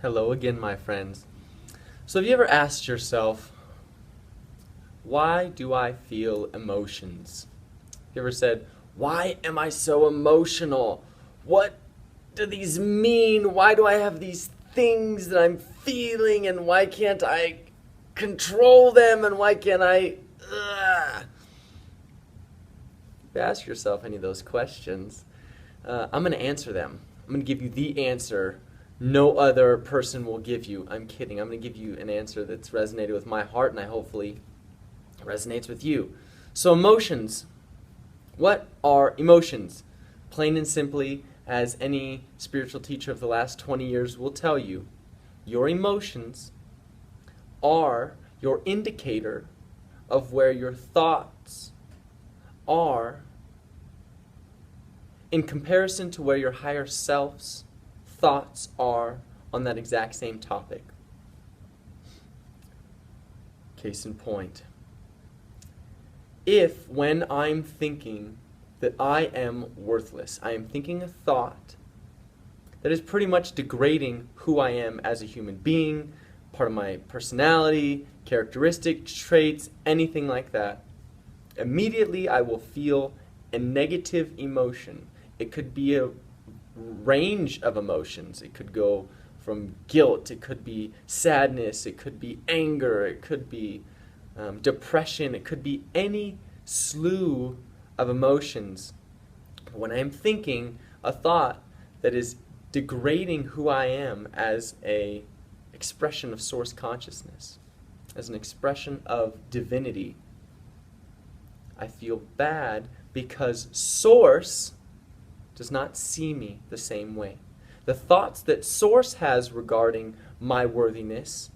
Hello again, my friends. So have you ever asked yourself, why do I feel emotions? You ever said, why am I so emotional? What do these mean? Why do I have these things that I'm feeling, and why can't I control them, and why can't I... Ugh. If you ask yourself any of those questions, I'm going to answer them. I'm going to give you the answer no other person will give you. I'm kidding. I'm going to give you an answer that's resonated with my heart, and I hopefully resonates with you. So emotions. What are emotions? Plain and simply, as any spiritual teacher of the last 20 years will tell you, your emotions are your indicator of where your thoughts are in comparison to where your higher self's thoughts are on that exact same topic. Case in point. If when I'm thinking that I am worthless, I am thinking a thought that is pretty much degrading who I am as a human being, part of my personality, characteristics, traits, anything like that, immediately I will feel a negative emotion. It could be a range of emotions. It could go from guilt, it could be sadness, it could be anger, it could be depression, it could be any slew of emotions. When I'm thinking a thought that is degrading who I am as an expression of source consciousness, as an expression of divinity, I feel bad because source does not see me the same way. The thoughts that source has regarding my worthiness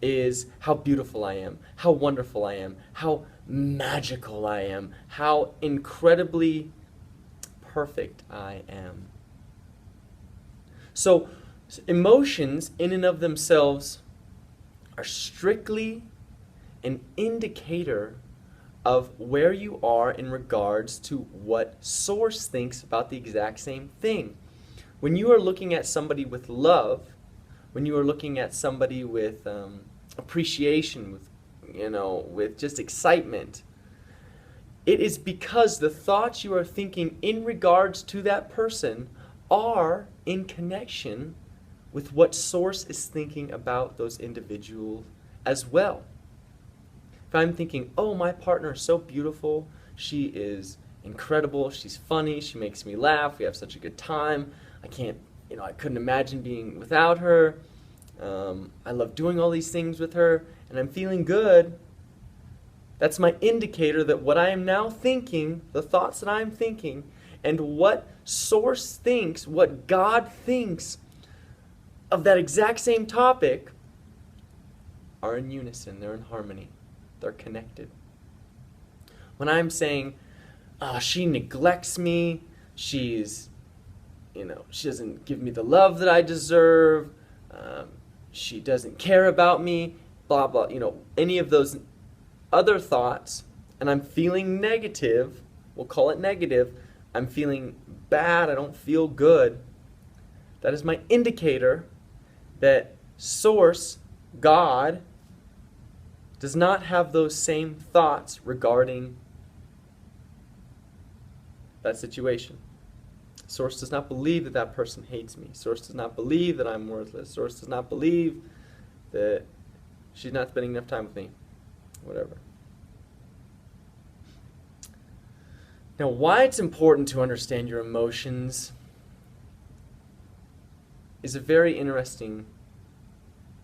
is how beautiful I am, how wonderful I am, how magical I am, how incredibly perfect I am. So emotions in and of themselves are strictly an indicator of where you are in regards to what source thinks about the exact same thing. When you are looking at somebody with love, when you are looking at somebody with appreciation, with just excitement, it is because the thoughts you are thinking in regards to that person are in connection with what source is thinking about those individuals as well. If I'm thinking, oh, my partner is so beautiful, she is incredible, she's funny, she makes me laugh, we have such a good time, I couldn't imagine being without her, I love doing all these things with her, and I'm feeling good, that's my indicator that what I am now thinking, the thoughts that I'm thinking, and what source thinks, what God thinks of that exact same topic are in unison, they're in harmony. They're connected. When I'm saying, she neglects me, she doesn't give me the love that I deserve, she doesn't care about me, blah, blah, any of those other thoughts, and I'm feeling negative, we'll call it negative, I'm feeling bad, I don't feel good, that is my indicator that source, God, does not have those same thoughts regarding that situation. Source does not believe that that person hates me. Source does not believe that I'm worthless. Source does not believe that she's not spending enough time with me. Whatever. Now, why it's important to understand your emotions is a very interesting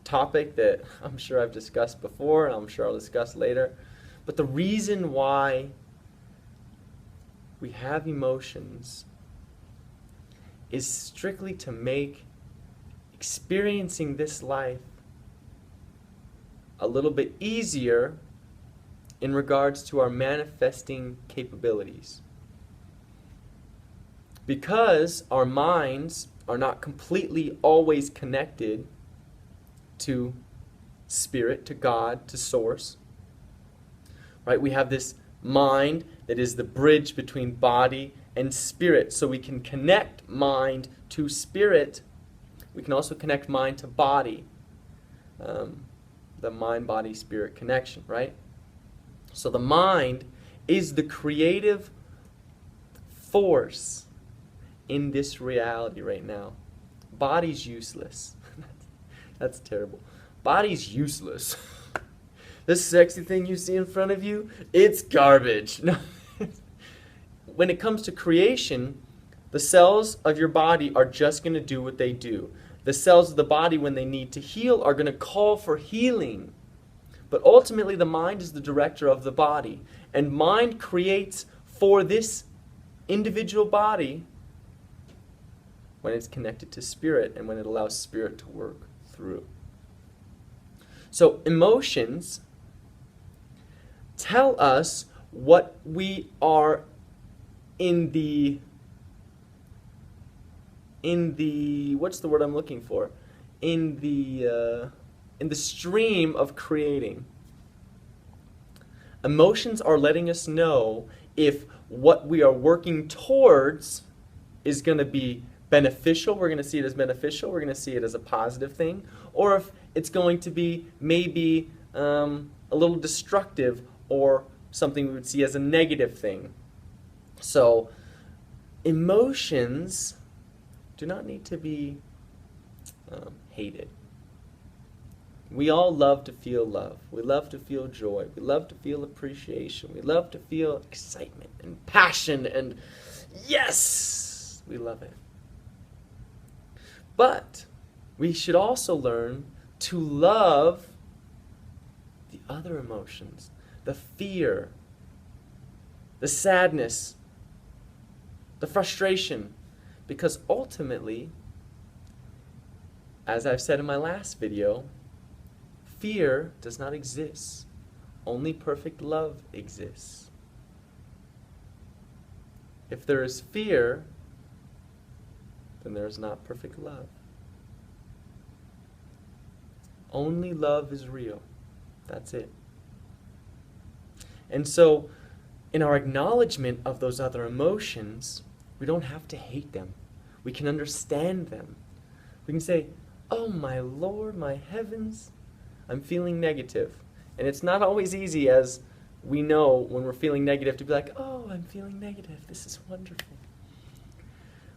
topic that I'm sure I've discussed before, and I'm sure I'll discuss later. But the reason why we have emotions is strictly to make experiencing this life a little bit easier in regards to our manifesting capabilities. Because our minds are not completely always connected to spirit, to God, to source. Right? We have this mind that is the bridge between body and spirit. So we can connect mind to spirit We can also connect mind to body, the mind-body-spirit connection, right? So the mind is the creative force in this reality right now. Body's useless. That's terrible. Body's useless. This sexy thing you see in front of you, it's garbage. No. When it comes to creation, the cells of your body are just going to do what they do. The cells of the body, when they need to heal, are going to call for healing. But ultimately, the mind is the director of the body. And mind creates for this individual body when it's connected to spirit and when it allows spirit to work through. So emotions tell us what we are in the what's the word I'm looking for? In the stream of creating. Emotions are letting us know if what we are working towards is going to be beneficial, we're going to see it as beneficial, we're going to see it as a positive thing, or if it's going to be maybe a little destructive or something we would see as a negative thing. So, emotions do not need to be hated. We all love to feel love. We love to feel joy. We love to feel appreciation. We love to feel excitement and passion and yes, we love it. But we should also learn to love the other emotions, the fear, the sadness, the frustration, because ultimately, as I've said in my last video, fear does not exist. Only perfect love exists. If there is fear, then there is not perfect love. Only love is real. That's it. And so, in our acknowledgement of those other emotions, we don't have to hate them. We can understand them. We can say, oh my Lord, my heavens, I'm feeling negative. And it's not always easy, as we know when we're feeling negative, to be like, oh, I'm feeling negative. This is wonderful.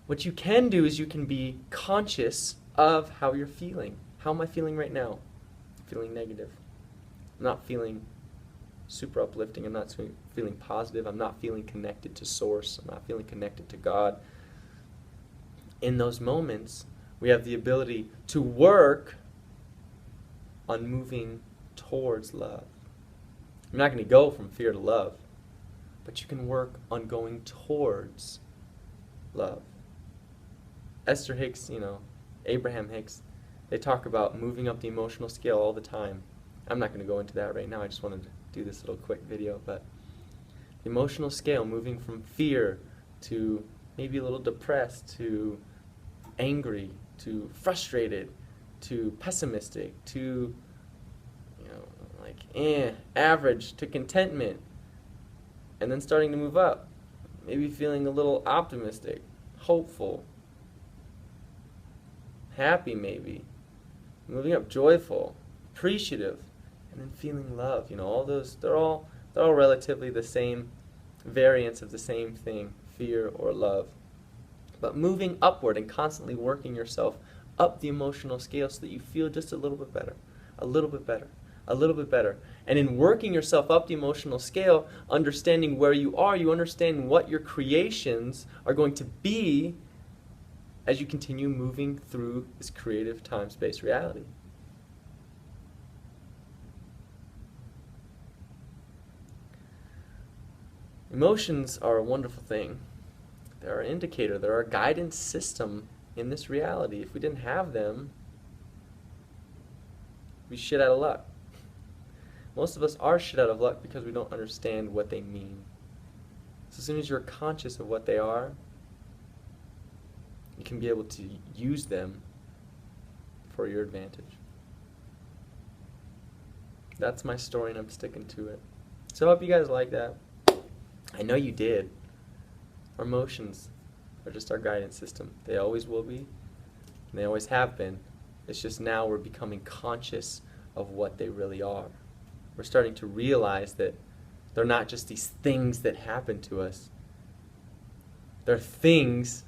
What you can do is you can be conscious of how you're feeling. How am I feeling right now? Feeling negative. I'm not feeling super uplifting. I'm not feeling positive. I'm not feeling connected to Source. I'm not feeling connected to God. In those moments, we have the ability to work on moving towards love. You're not going to go from fear to love, but you can work on going towards love. Esther Hicks, Abraham Hicks, they talk about moving up the emotional scale all the time. I'm not going to go into that right now. I just wanted to do this little quick video, but the emotional scale, moving from fear to maybe a little depressed to angry to frustrated to pessimistic to average to contentment, and then starting to move up, maybe feeling a little optimistic, hopeful, happy, maybe moving up, joyful, appreciative, and then feeling love. All those, they're all relatively the same variants of the same thing, fear or love. But moving upward and constantly working yourself up the emotional scale so that you feel just a little bit better, a little bit better, a little bit better. And in working yourself up the emotional scale, understanding where you are, you understand what your creations are going to be as you continue moving through this creative time-space reality. Emotions are a wonderful thing. They're an indicator. They're a guidance system in this reality. If we didn't have them, we'd be shit out of luck. Most of us are shit out of luck because we don't understand what they mean. So as soon as you're conscious of what they are, you can be able to use them for your advantage. That's my story, and I'm sticking to it. So I hope you guys like that. I know you did. Our emotions are just our guidance system. They always will be. And they always have been. It's just now we're becoming conscious of what they really are. We're starting to realize that they're not just these things that happen to us. They're things,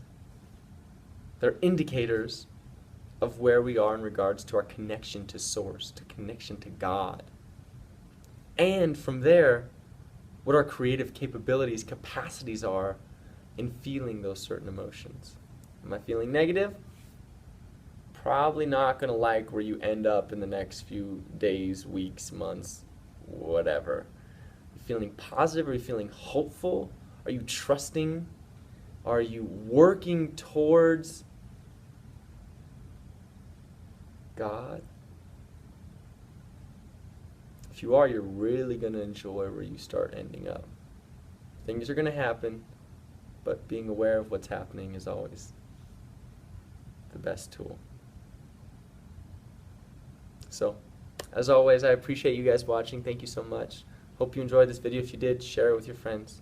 they're indicators of where we are in regards to our connection to Source, to connection to God. And from there, what our creative capabilities, capacities are in feeling those certain emotions. Am I feeling negative? Probably not going to like where you end up in the next few days, weeks, months, whatever. Are you feeling positive? Are you feeling hopeful? Are you trusting? Are you working towards God? If you are, you're really going to enjoy where you start ending up. Things are going to happen, but being aware of what's happening is always the best tool. So, as always, I appreciate you guys watching. Thank you so much. Hope you enjoyed this video. If you did, share it with your friends.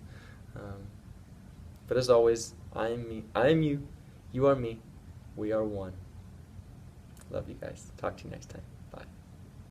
But as always, I am me. I am you. You are me. We are one. Love you guys. Talk to you next time.